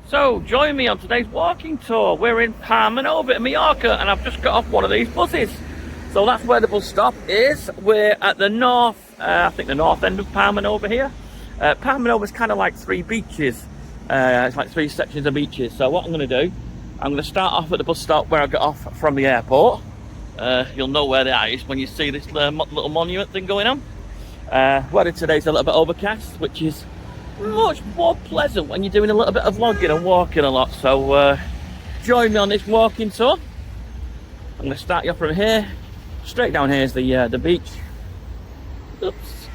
So, join me on today's walking tour. We're in Palma Nova in Mallorca, and I've just got off one of these buses. So that's where the bus stop is. We're at the north, I think the north end of Palma Nova here. Palma Nova is kind of like three beaches. It's like three sections of beaches. So what I'm going to do, I'm going to start off at the bus stop where I got off from the airport. You'll know where that is when you see this little monument thing going on. Weather today's a little bit overcast, which is much more pleasant when you're doing a little bit of vlogging and walking a lot. So join me on this walking tour. I'm going to start you off from here. Straight down here is the beach. Oops.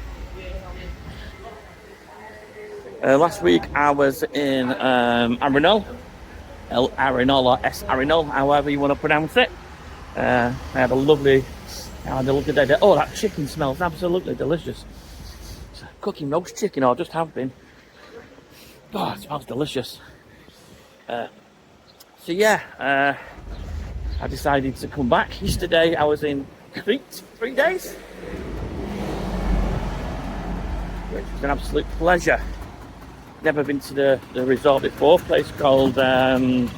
Last week I was in Arenal, El Arenal or Es Arenal, however you want to pronounce it. I had a lovely day. Oh, that chicken smells absolutely delicious. It's cooking roast chicken, or just have been. Oh, it smells delicious. So yeah, I decided to come back. Yesterday I was in Crete, 3 days, which was an absolute pleasure. Never been to the resort before. A place called Hurson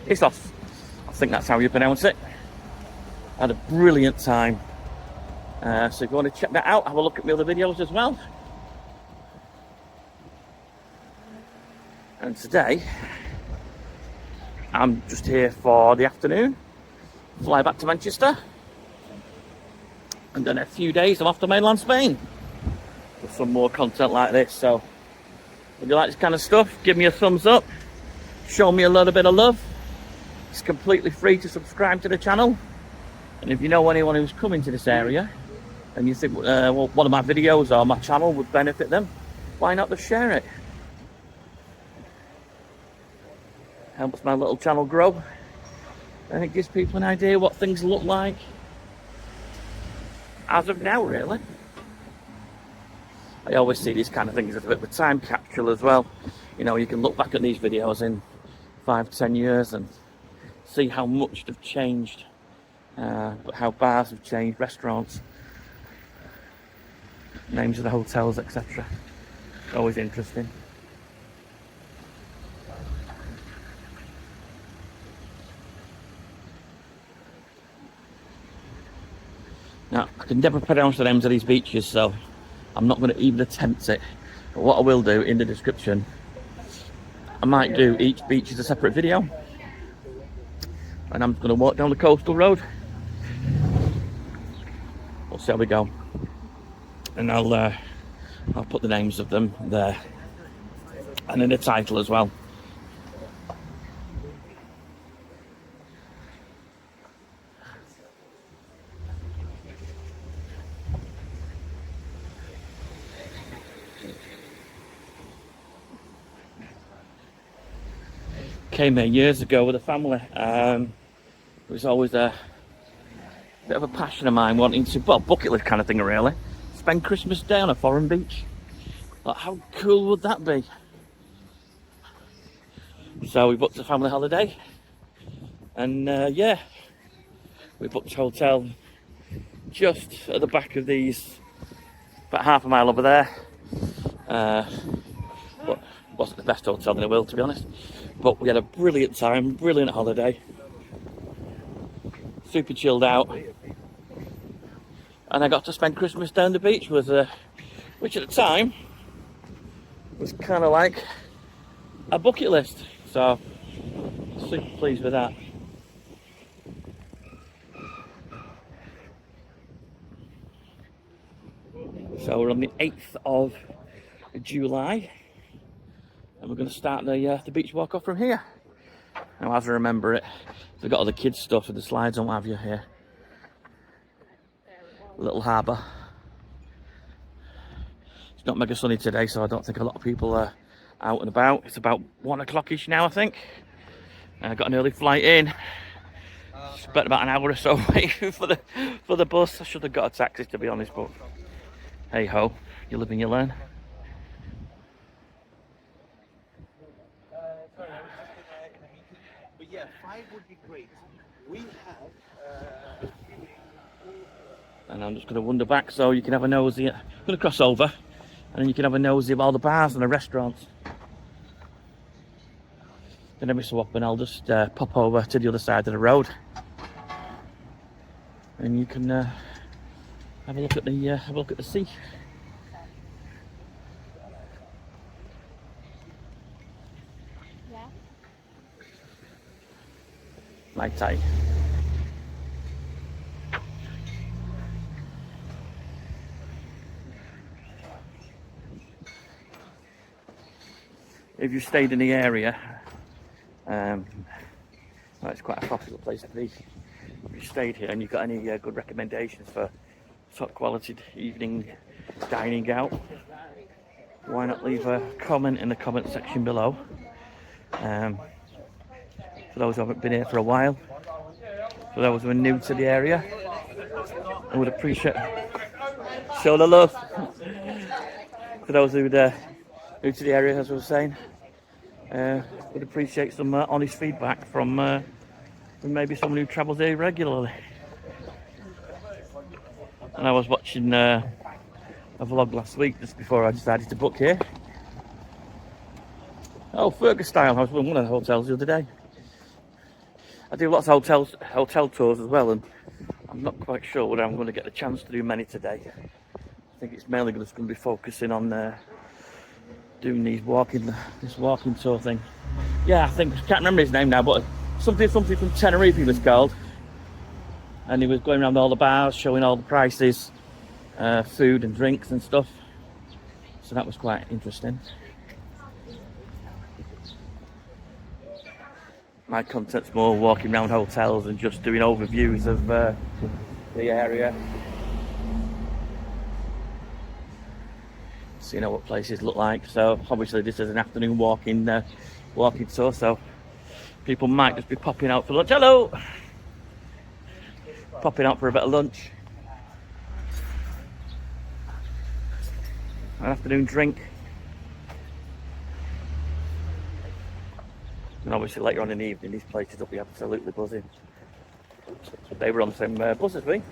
Isos. I think that's how you pronounce it. I had a brilliant time. So if you want to check that out, have a look at my other videos as well. And today, I'm just here for the afternoon. Fly back to Manchester. And then a few days I'm off to mainland Spain for some more content like this. So if you like this kind of stuff, give me a thumbs up. Show me a little bit of love. It's completely free to subscribe to the channel. And if you know anyone who's coming to this area and you think well, one of my videos or my channel would benefit them, why not just share it? Helps my little channel grow, and it gives people an idea what things look like as of now, really. I always see these kind of things as a bit of a time capsule as well. You know, you can look back at these videos in 5-10 years and see how much they've changed, but how bars have changed, restaurants, names of the hotels, etc. Always interesting. Now, I can never pronounce the names of these beaches, so I'm not going to even attempt it. But what I will do in the description, I might do each beach as a separate video. And I'm going to walk down the coastal road. We'll see how we go. And I'll put the names of them there. And in the title as well. Came here years ago with a family. It was always a bit of a passion of mine, wanting to, well, bucket list kind of thing really, spend Christmas Day on a foreign beach. Like, how cool would that be? So we booked a family holiday, and yeah, we booked a hotel just at the back of these, about half a mile over there. But wasn't the best hotel in the world, to be honest. But we had a brilliant time, brilliant holiday. Super chilled out. And I got to spend Christmas down the beach with, which at the time was kind of like a bucket list. So, super pleased with that. So we're on the 8th of July. And we're going to start the beach walk off from here. Now, as I remember it, we've got all the kids' stuff and the slides and what have you here. Little harbour. It's not mega sunny today, so I don't think a lot of people are out and about. It's about 1 o'clock-ish now, I think. I got an early flight in. Spent about an hour or so waiting for the bus. I should have got a taxi, to be honest, but hey ho, you live and you learn. But yeah, 5 would be great. We have And I'm just going to wander back so you can have a nosy. I'm going to cross over, and then you can have a nosy of all the bars and the restaurants. Then every so often I'll just pop over to the other side of the road, and you can have a look at the sea. Night time. If you stayed in the area, well, it's quite a popular place to be. If you stayed here and you've got any good recommendations for top quality evening dining out, why not leave a comment in the comment section below. For those who haven't been here for a while, for those who are new to the area, I would appreciate show the love. For those who are new to the area, as I was saying, would appreciate some honest feedback from maybe someone who travels here regularly. And I was watching a vlog last week just before I decided to book here. Oh, Fergus style. I was in one of the hotels the other day. I do lots of hotel tours as well, and I'm not quite sure whether I'm going to get the chance to do many today. I think it's mainly just going to be focusing on doing this walking tour thing. Yeah, I can't remember his name now, but something from Tenerife he was called, and he was going around all the bars, showing all the prices, food and drinks and stuff. So that was quite interesting. My content's more walking around hotels and just doing overviews of the area. So you know what places look like. So obviously this is an afternoon walking tour, so people might just be popping out for lunch. Hello! Popping out for a bit of lunch. An afternoon drink. And obviously later on in the evening, these places will be absolutely buzzing. They were on the same bus as me.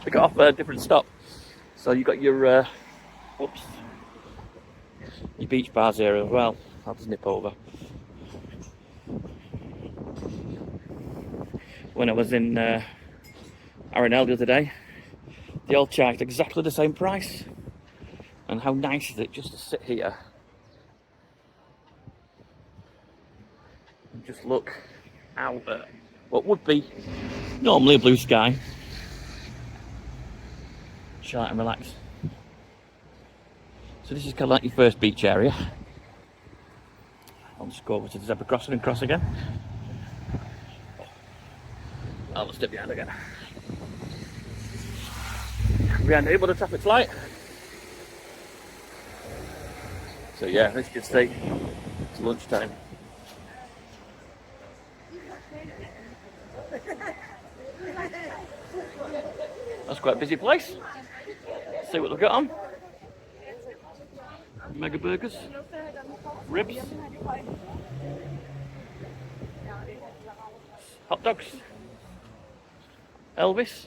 They got off a different stop. So you got your beach bars here as well. I'll just nip over. When I was in Arenal the other day, they all charged exactly the same price. And how nice is it just to sit here and just look out at what would be normally a blue sky. Chill out and relax. So this is kind of like your first beach area. I'll just go over to the zebra crossing and cross again. I'll step behind again. Behind here, but the traffic's light. So yeah, let's just say it's lunchtime. That's quite a busy place. Let's see what they've got on. Mega burgers, ribs, hot dogs, Elvis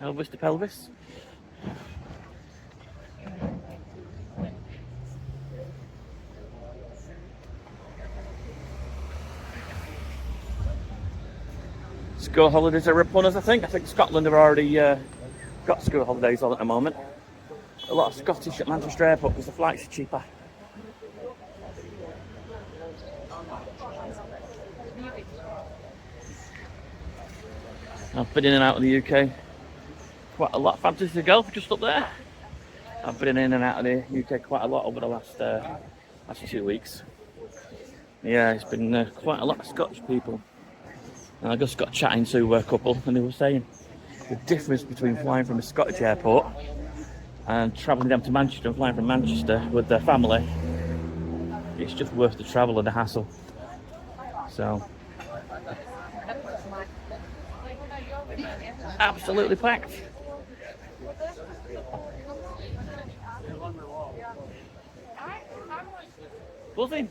to pelvis. School holidays are upon us, I think. Scotland have already got school holidays on at the moment. A lot of Scottish at Manchester Airport because the flights are cheaper. I've been in and out of the UK quite a lot. Fantasy to golf just up there. I've been in and out of the UK quite a lot over the last 2 weeks. Yeah, it's been quite a lot of Scottish people. And I just got chatting to a couple, and they were saying the difference between flying from a Scottish airport and travelling down to Manchester and flying from Manchester with their family. It's just worth the travel and the hassle. So, absolutely packed. Buzzing.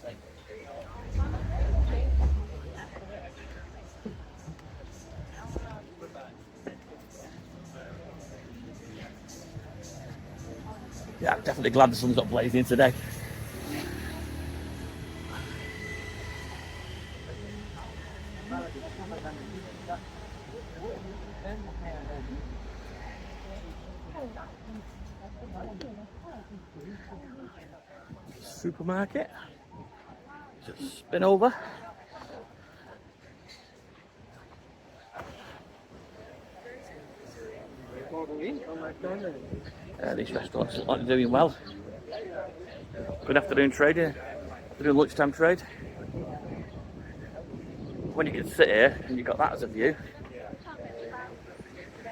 Yeah, I'm definitely glad the sun's not blazing today. Supermarket. Just spin over. These restaurants look like they're doing well. Good afternoon trade here. Afternoon lunchtime trade. When you can sit here and you've got that as a view,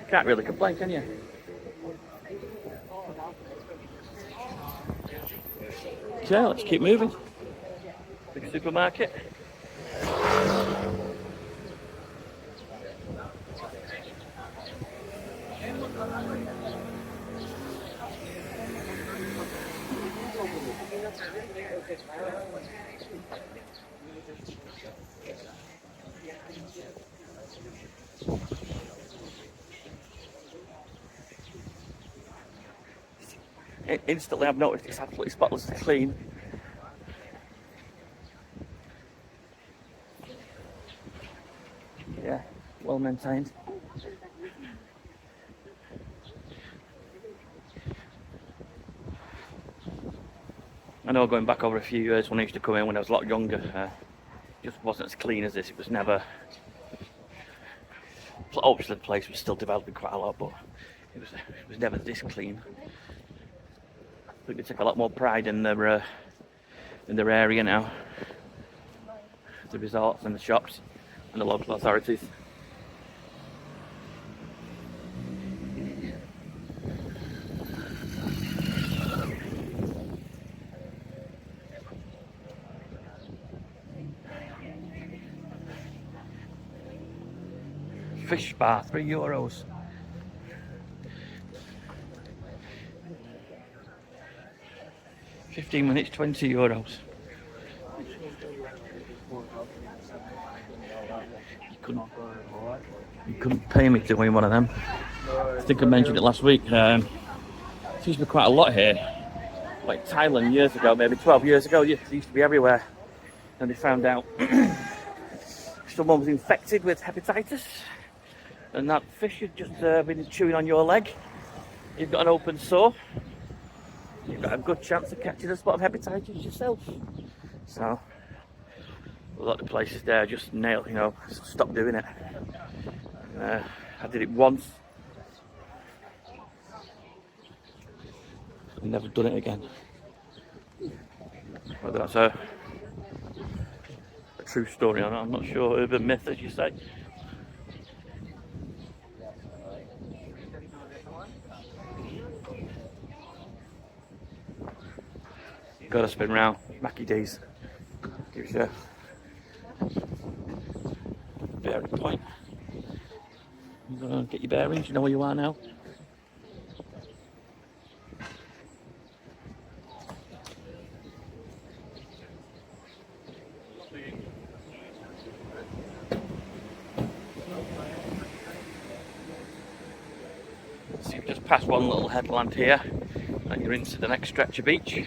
can't really complain, can you? Okay, let's keep moving. Big supermarket. Instantly, I've noticed it's absolutely spotlessly clean. Yeah, well maintained. I know going back over a few years when I used to come in when I was a lot younger, it just wasn't as clean as this. It was never. Obviously, the place was still developing quite a lot, but it was never this clean. I think they take a lot more pride in their area now. The resorts and the shops and the local authorities. Fish bar, €3. 15 minutes, €20. You couldn't pay me to win one of them. I think I mentioned it last week. Seems to be quite a lot here. Like Thailand years ago, maybe 12 years ago, it used to be everywhere. And they found out someone was infected with hepatitis. And that fish had just been chewing on your leg. You've got an open sore. You've got a good chance of catching a spot of hepatitis yourself. So, a lot of places there just stop doing it. I did it once. I've never done it again. Whether that's a true story or not, I'm not sure. Urban myth, as you say. Gotta spin round, Mackie D's. Gives you a bearing point. You're gonna get your bearings, you know where you are now. So you've just passed one little headland here and you're into the next stretch of beach.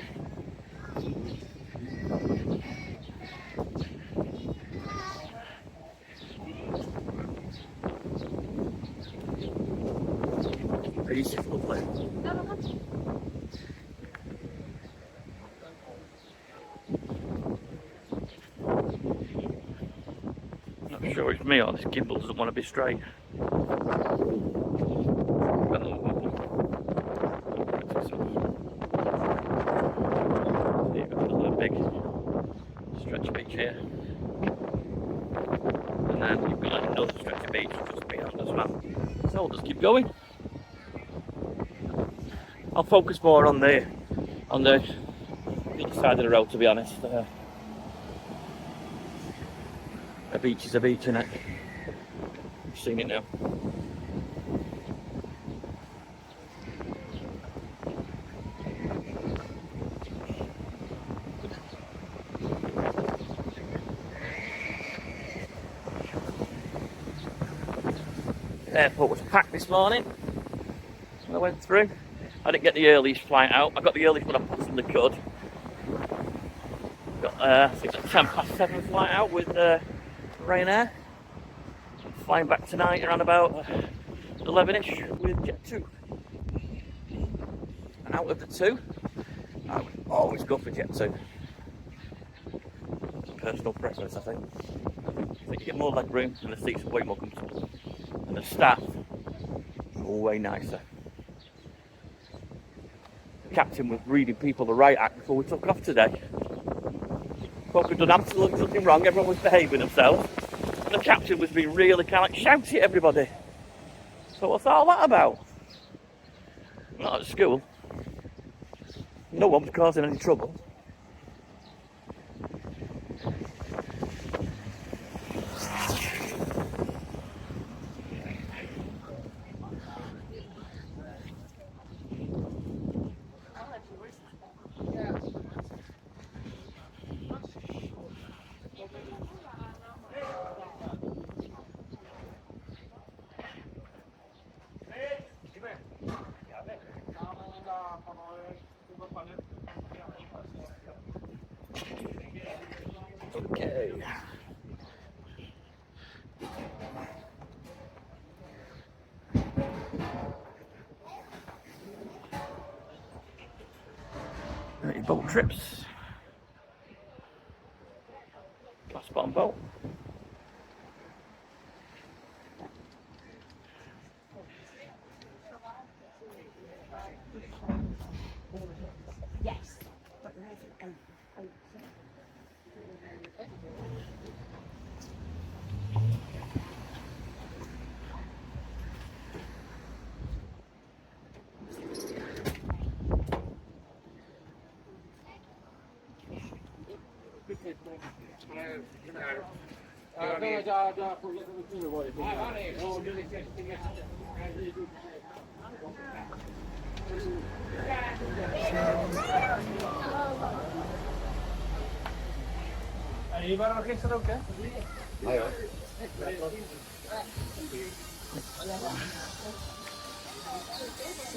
Lovely. Not sure it's me or this gimbal doesn't want to be straight. You've got another big stretch of beach here. And then you've got another stretch of beach just beyond as well. So we'll just keep going. I'll focus more on the beach side of the road, to be honest. A beach is a beach, isn't it? You've seen it now. The airport was packed this morning when I went through. I didn't get the earliest flight out. I got the earliest when I possibly could. Got I think a 7:10 flight out with Ryanair. I'm flying back tonight around about 11ish with Jet 2. And out of the two, I would always go for Jet 2. Personal preference, I think. I think you get more leg room and the seats are way more comfortable. And the staff are way nicer. The captain was reading people the right act before we took off today. Thought we'd done absolutely nothing wrong, everyone was behaving themselves. And the captain was being really kind of like shouty at everybody. So what's all that about? Not at school. No one was causing any trouble. Okay. Boat trips. Glass bottom boat. Yes.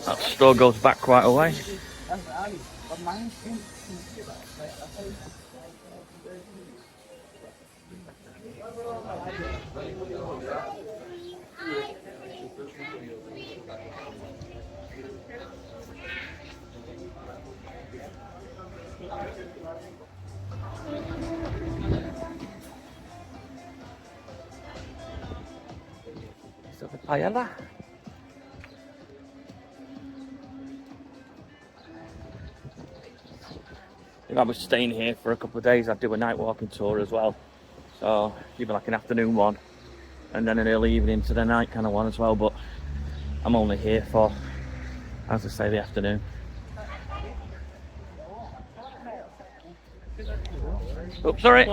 That store goes back quite a way. So the paella. If I was staying here for a couple of days, I'd do a night walking tour as well. So even like an afternoon one, and then an early evening to the night kind of one as well. But I'm only here for, as I say, the afternoon. Oops, sorry.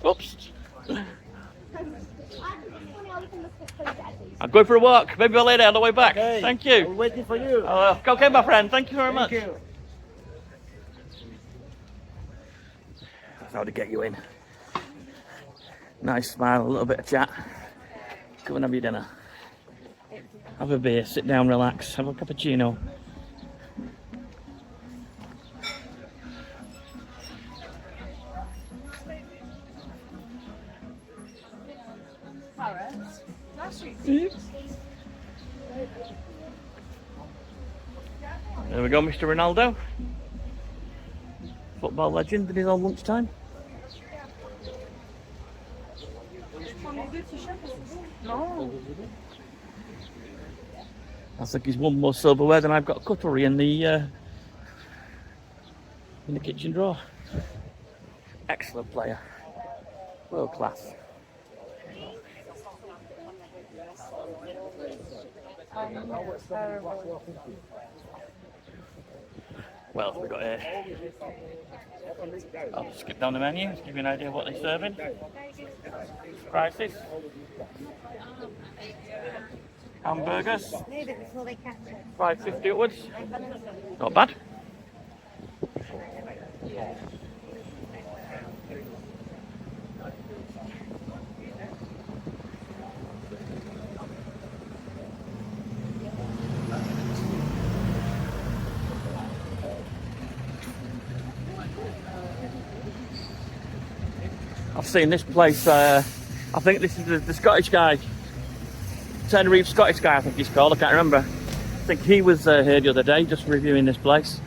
Oops. I'm going for a walk. Maybe I'll lay down on the way back. Okay. Thank you. I'm waiting for you. Okay, my friend. Thank you very much. Thank you. That's how to get you in. Nice smile, a little bit of chat. Go and have your dinner. Have a beer, sit down, relax, have a cappuccino. There we go, Mr. Ronaldo. Football legend in his own lunchtime. I think he's won more silverware than I've got cutlery in the kitchen drawer. Excellent player. World class. What else have we got here? I'll skip down the menu, just give you an idea of what they're serving. Prices. Hamburgers. $5.50 upwards. Not bad. I've seen this place. I think this is the Scottish guy, Tenerife Scottish guy. I think he's called. I can't remember. I think he was here the other day, just reviewing this place.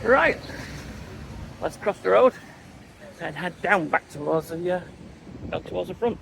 Right, let's cross the road and head down back towards the front.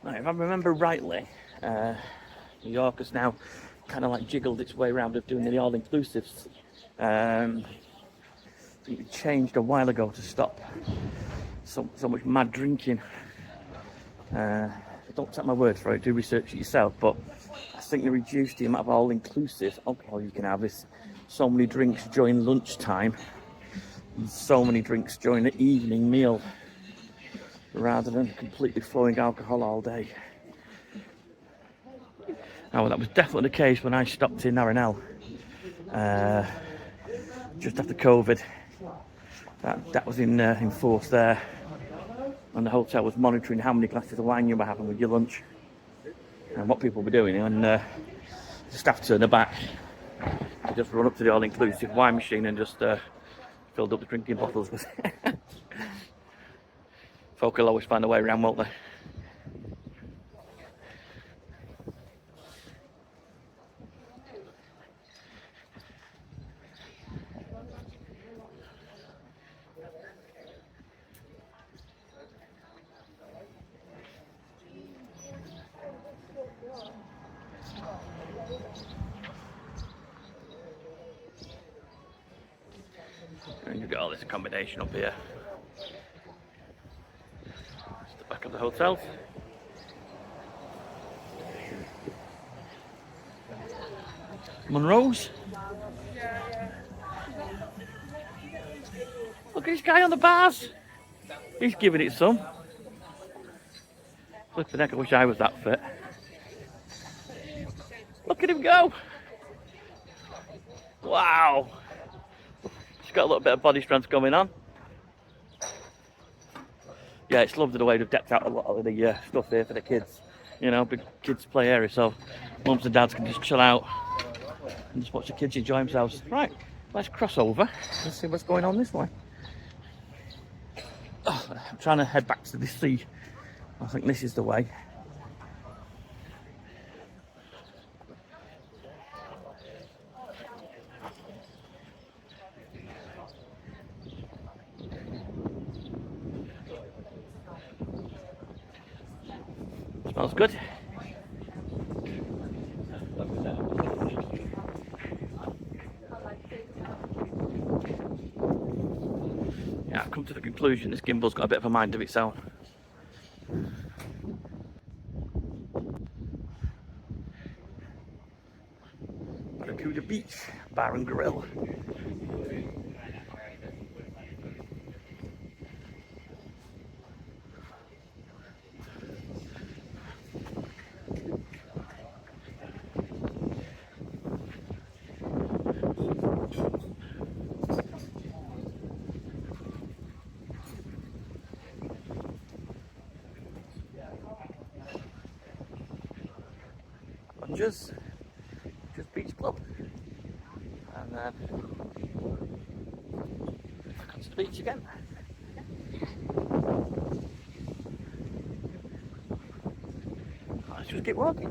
Right, if I remember rightly, Mallorca's now kind of like jiggled its way around of doing the all-inclusives. I think it changed a while ago to stop so much mad drinking. Don't take my word for it, do research it yourself, but I think they reduced the amount of all-inclusive alcohol you can have. Is so many drinks during lunchtime and so many drinks during the evening meal, rather than completely flowing alcohol all day. Now, that was definitely the case when I stopped in R&L just after COVID. That was in force there, and the hotel was monitoring how many glasses of wine you were having with your lunch and what people were doing. And the staff turned their back. They just run up to the all-inclusive wine machine and just filled up the drinking bottles with it. Folk will always find a way around, won't they? And you've got all this accommodation up here. It's the back of the hotel. Monroe's. Look at this guy on the bars. He's giving it some. Flipping heck, I wish I was that fit. Look at him go. Wow. He's got a little bit of body strength going on. Yeah, it's lovely the way they've decked out a lot of the stuff here for the kids. You know, big kids play area, so mums and dads can just chill out and just watch the kids enjoy themselves. Right, let's cross over and see what's going on this way. Oh, I'm trying to head back to the sea. I think this is the way. Smells good. Yeah, I've come to the conclusion this gimbal's got a bit of a mind of its own. Barracuda Beach Bar and Grill. Just Beach Club, and and then back onto the beach again. Let's just keep walking.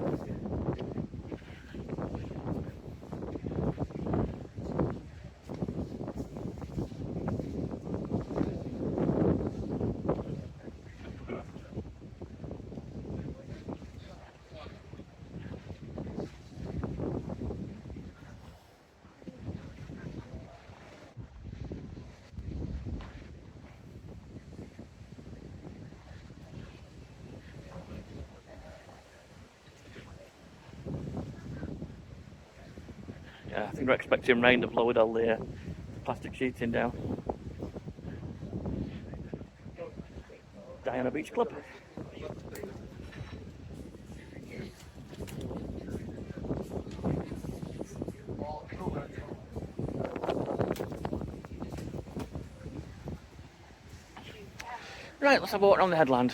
Yeah, I think we're expecting rain to blow it all the plastic sheeting down. Diana Beach Club. Right, let's have a walk around the headland.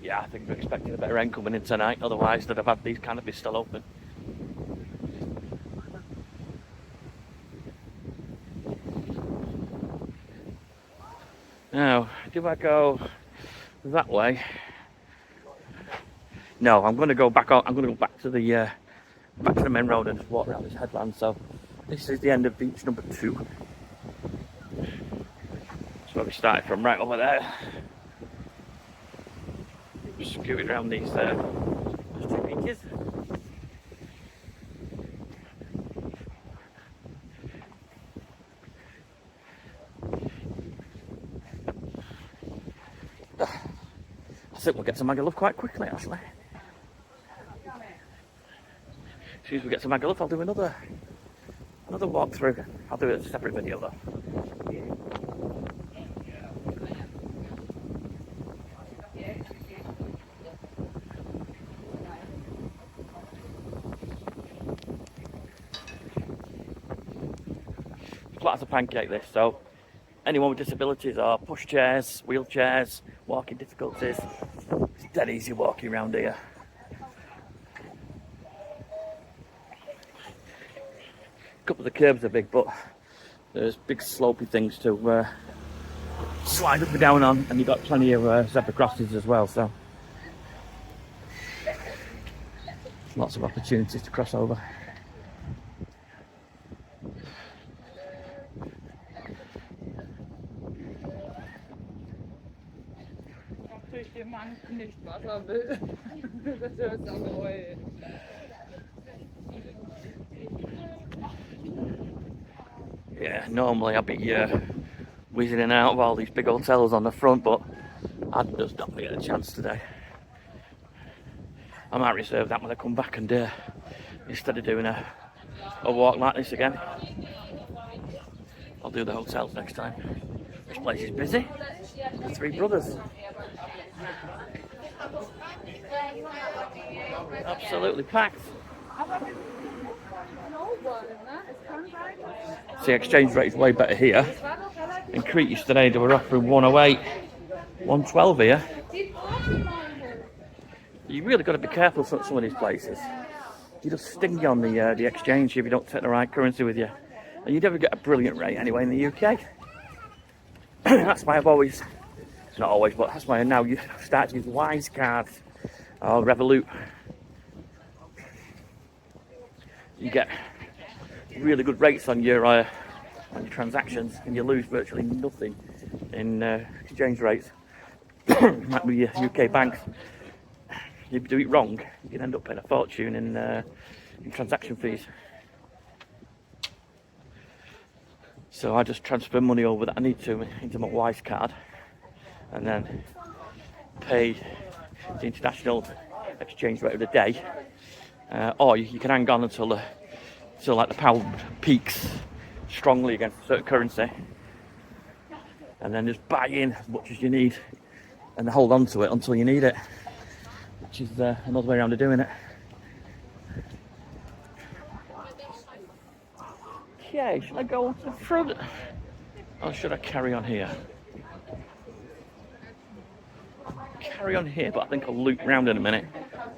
Yeah, I think we're expecting a bit of rain coming in tonight, otherwise they'd have had these canopies still open. Now, do I go that way? No, I'm going to go back on. I'm going to go back to the main road and just walk around this headland. So this is the end of beach number 2. That's where we started from, right over there. Scooting around these 2 beaches. I think we'll get to Magaluf quite quickly, actually. As soon as we get to Magaluf, I'll do another walkthrough. I'll do a separate video though. Flat as a pancake this, so anyone with disabilities or push chairs, wheelchairs, walking difficulties, it's dead easy walking around here. A couple of the curbs are big, but there's big slopey things to slide up and down on, and you've got plenty of zebra crossings as well, so lots of opportunities to cross over. Yeah, normally I'd be whizzing in and out of all these big hotels on the front, but I'd just not get a chance today. I might reserve that when I come back, and instead of doing a walk like this again, I'll do the hotels next time. This place is busy. The 3 brothers. Absolutely packed. See, exchange rate is way better here. In Crete yesterday they were offering 108, 112 here. You really got to be careful with some of these places. You just sting you on the exchange if you don't take the right currency with you. And you never get a brilliant rate anyway in the UK. That's why I've always, not always, but that's why now you start to use Wise cards or Revolut. You get really good rates on your transactions, and you lose virtually nothing in exchange rates. Like with your UK banks, if you do it wrong, you can end up paying a fortune in transaction fees. So I just transfer money over that I need to into my Wise card, and then pay the international exchange rate of the day, or you can hang on until like the pound peaks strongly against a certain currency, and then just buy in as much as you need and hold on to it until you need it, which is another way around of doing it. Okay, should I go to the front or should I carry on here? carry on here, but I think I'll loop round in a minute,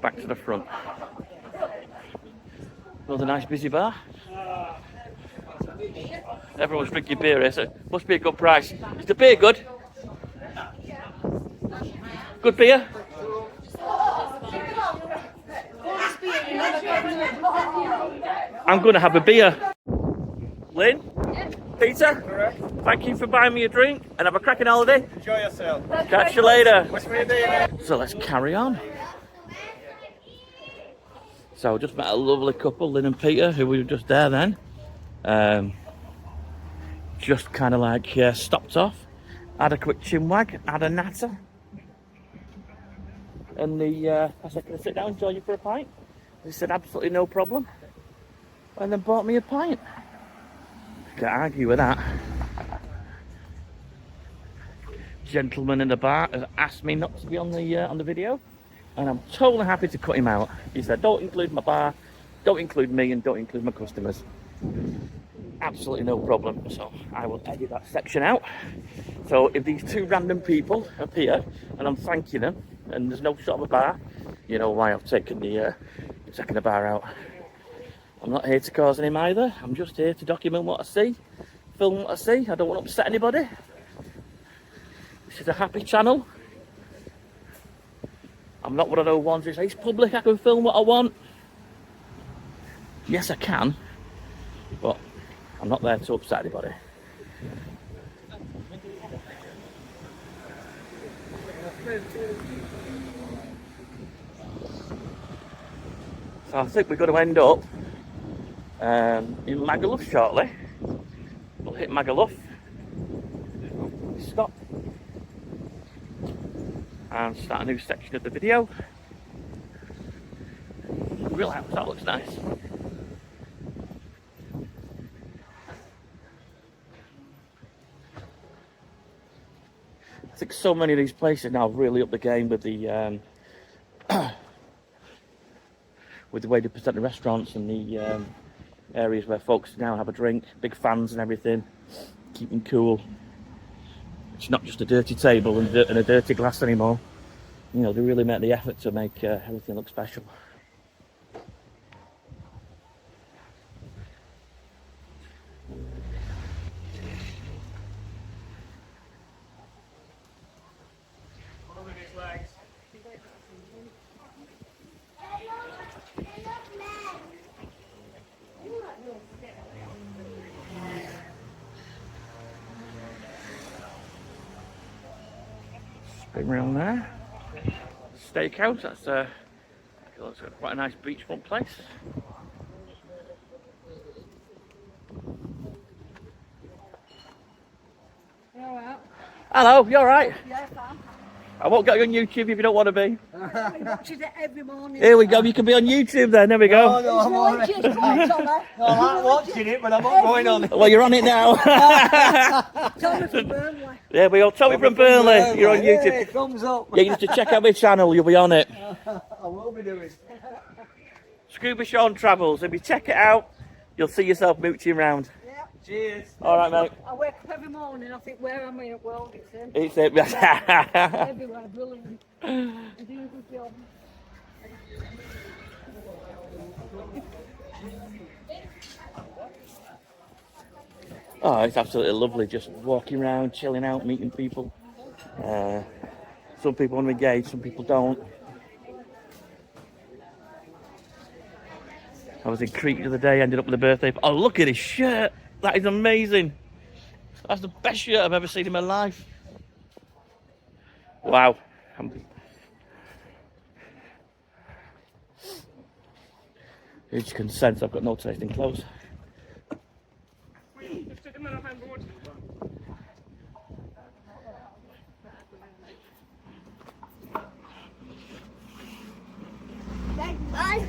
back to the front. Another nice busy bar. Everyone's drinking beer here, so it must be a good price. Is the beer good? Good beer? I'm going to have a beer. Lynn? Peter? Thank you for buying me a drink and have a cracking holiday. Enjoy yourself. Catch you later. What's your day? So let's carry on. So just met a lovely couple, Lynn and Peter, who were just there then. Just kind of like stopped off, had a quick chinwag, had a natter. And I said, can I sit down and join you for a pint? They said, absolutely no problem. And then bought me a pint. Can't argue with that. Gentleman in the bar has asked me not to be on the video, and I'm totally happy to cut him out. He said, don't include my bar, don't include me, and don't include my customers. Absolutely no problem. So I will edit that section out. So if these two random people appear and I'm thanking them and there's no shot of a bar, you know why I've taken the bar out. I'm not here to cause any either. I'm just here to document what I see, film what I see. I don't want to upset anybody. This is a happy channel. I'm not one of those ones who says, it's public, I can film what I want. Yes, I can, but I'm not there to upset anybody. So I think we're going to end up in Magaluf shortly. We'll hit Magaluf, stop, and start a new section of the video. Real house, that looks nice. I think so many of these places now really up the game with the with the way they present the restaurants and the areas where folks now have a drink, big fans and everything, keeping cool. It's not just a dirty table and a dirty glass anymore. You know, they really make the effort to make everything look special. Spin round there. Steakhouse, that's looks like quite a nice beachfront place. You alright? Hello, you alright? Yeah, fine. I won't get you on YouTube if you don't want to be. He watches it every morning. Here we go, you can be on YouTube then, there we go. No, I'm on it. Religious ones on there. No, I like watching it, but I'm not going on it. Well, you're on it now. Tommy from Burnley. There we go, Tommy from Burnley, you're on Yeah, YouTube. thumbs up. Yeah, you need to check out my channel, you'll be on it. I will be doing. Scuba Sean Travels, if you check it out, you'll see yourself mooching around. Yeah. Cheers. Alright mate. I wake up every morning, I think, where am I in the world? It's him. It's it. Everywhere, brilliant. You're doing a good job. Oh, it's absolutely lovely just walking around, chilling out, meeting people. Some people want to engage, some people don't. I was in Crete the other day, ended up with a birthday. Oh, look at his shirt! That is amazing! That's the best shirt I've ever seen in my life. Wow. As you can sense, I've got no taste in clothes. Bye.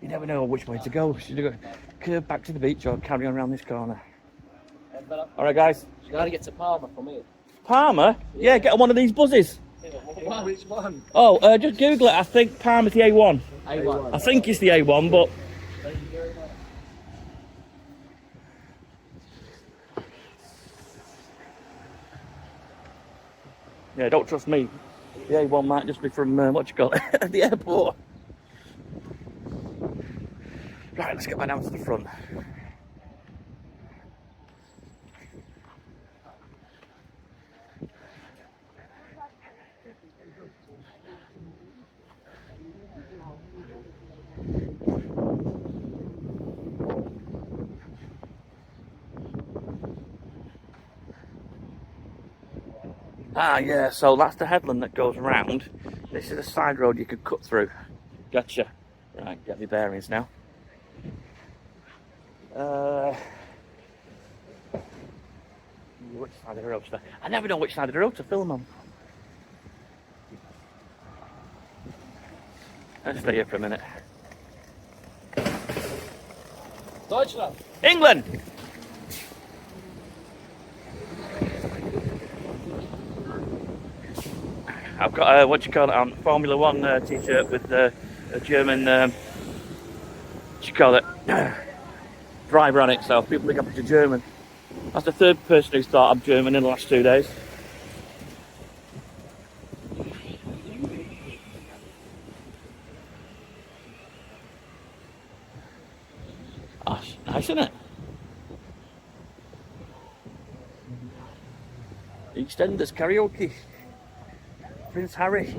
You never know which way to go. Should you go curve back to the beach or carry on around this corner? All right, guys. You gotta get to Palma from here. Palma? Yeah, get on one of these buses. Which one? Oh, just Google it. I think Palma's the A1. A1. I think it's the A1, but... Yeah, don't trust me. The A1 might just be from, what you call it, the airport. Right, let's get back down to the front. Ah, yeah, so that's the headland that goes round. This is a side road you could cut through. Gotcha. Right, get me bearings now. Which side of the road? I never know which side of the road to film on. Let's stay here for a minute. Deutschland. England! I've got a, what you call it, Formula One t-shirt with a German, what you call it, driver on it, so people think I'm German. That's the third person who's thought I'm German in the last 2 days. Oh, nice, isn't it? EastEnders karaoke. Prince Harry.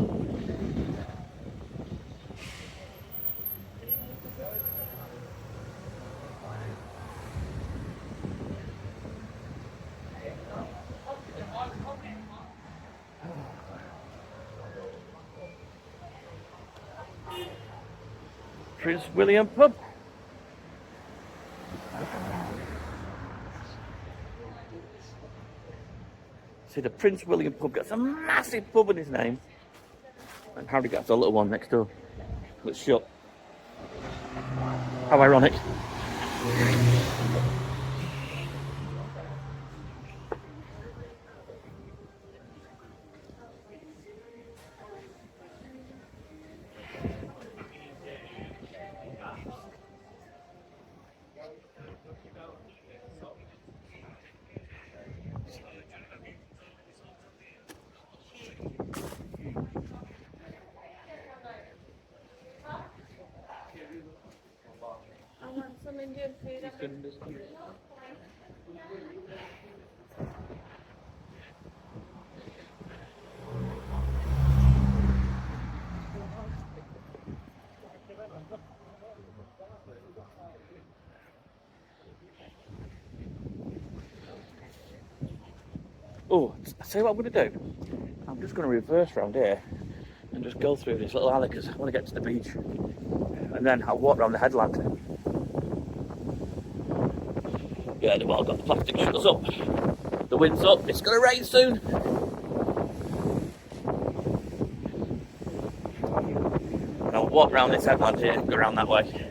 Prince William pub. See, the Prince William pub gets a massive pub in his name, and Harry gets a little one next door that's shut. How ironic. I want some Indian food. Oh, I tell you what I'm going to do. I'm just going to reverse around here and just go through this little alley because I want to get to the beach. And then I'll walk around the headland. Yeah, they've all got the plastic shutters up. The wind's up. It's going to rain soon. And I'll walk around this headland here and go around that way.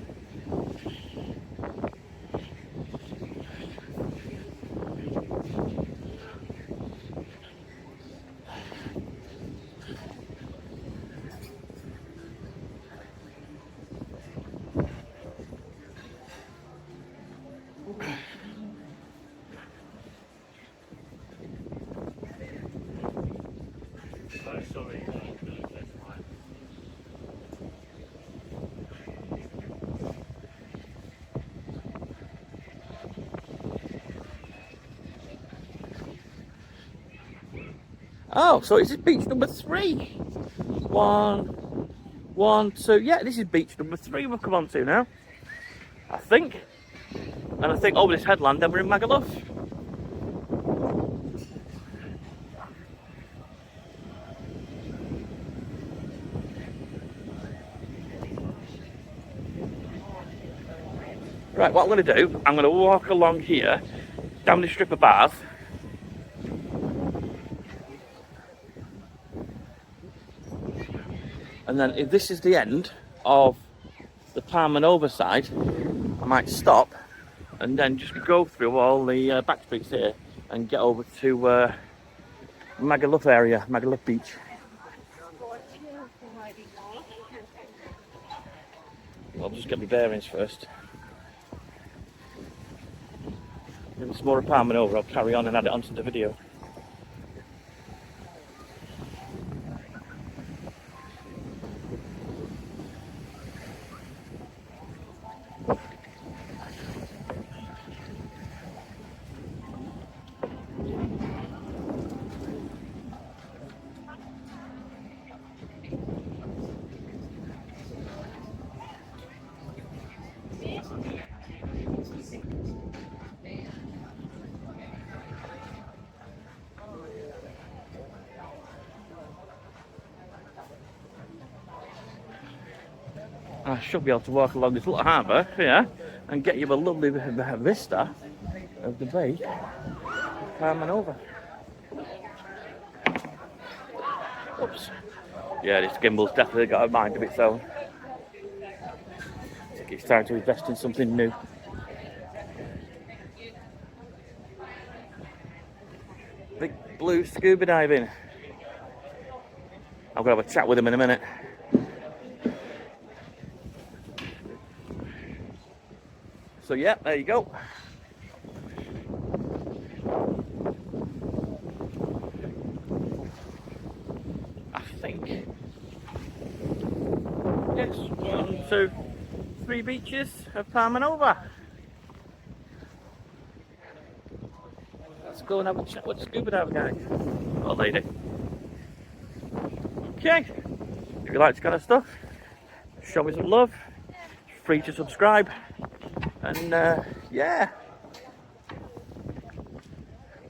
Oh, so it's beach number 3. 1, 2. Yeah, this is beach number 3 we've come on to now. I think. And I think over this headland, then we're in Magaluf. Right, what I'm going to do, I'm going to walk along here, down this strip of bars. And then if this is the end of the Palma Nova side, I might stop and then just go through all the back streets here and get over to Magaluf area, Magaluf Beach. I'll just get my bearings first. If it's more of Palma Nova, I'll carry on and add it onto the video. I should be able to walk along this little harbour here and get you a lovely vista of the bay, Palma Nova. Oops. Yeah, this gimbal's definitely got a mind of its own. I think it's time to invest in something new. Big Blue scuba diving. I'm going to have a chat with him in a minute. So yeah, there you go. I think, yes, 1, 2, 3 beaches of Palma Nova. Let's go and have a chat with the scuba diver guy or lady. Okay, if you like this kind of stuff, show me some love. Free to subscribe. And yeah,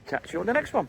catch you on the next one.